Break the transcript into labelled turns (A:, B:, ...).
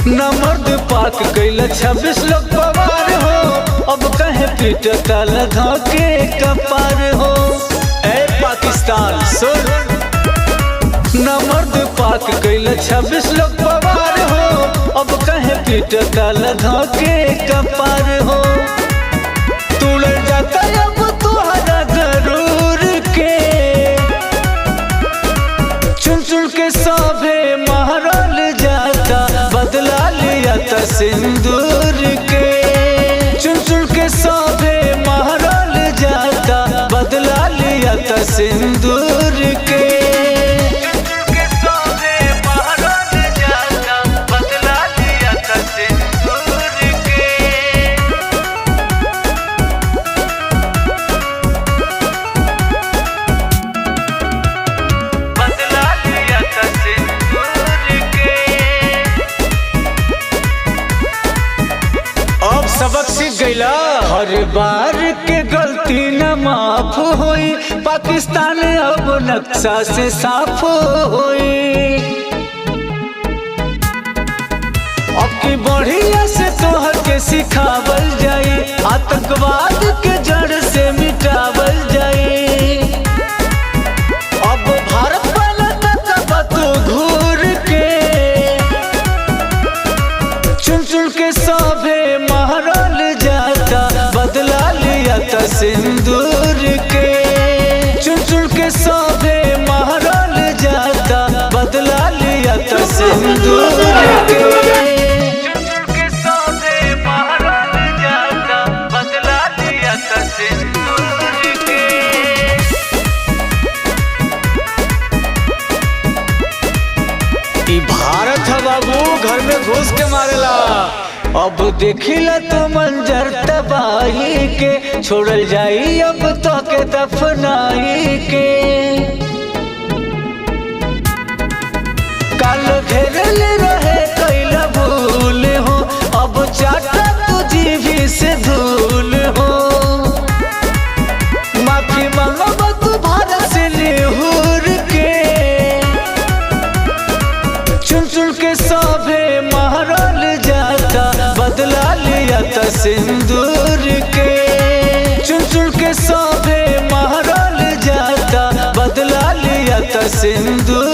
A: न मर्द पाक कैल 26 लोग पवार हो। अब कहे पीटता लगा के कपार हो। ए पाकिस्तान सुन, न मर्द पाक कैल 26 लोग पवार हो। अब कहे पीटता लगा के कपार हो। तुड़ जाता अब तुहरा गरूर के, चुन चुन के सभे महरल जाता, बदला लिया था सिंदूर के। चुन चुन के सभे महरल जाता, बदला लिया था सिंदूर के। सबक सीख गईला, हर बार के गलती न माफ होई। पाकिस्तान अब नक्शा से साफ होई। अब की बढ़िया से तोहर के सिखावल जाई, आतंकवाद के जड़ से मिटावल जाई। अब भारत वाला तू घूर के, चुन चुन के सभे महरल जाता, बदला लिया था सिंदूर के। चुन चुन के सभे महरल जाता, बदला लिया था सिंदूर के। चुन चुन के सभे महरल जाता, बदला लिया था सिंदूर के। ई भारत है बाबू, घर में घुस के मारेला। अब देखिला तो मंजर तबाही के, छोड़ल जाई अब तो के दफनाई के। काल घेरल रहे कैला भूल हो, अब चाटा तुझी भी से धूल हो। माफी मांगब तू भारत से निहुर के, चुन चुन के सभे महरल जाता, बदला लिया था सिंदूर के। चुन चुन के सभे महरल जाता, बदला लिया था सिंदूर।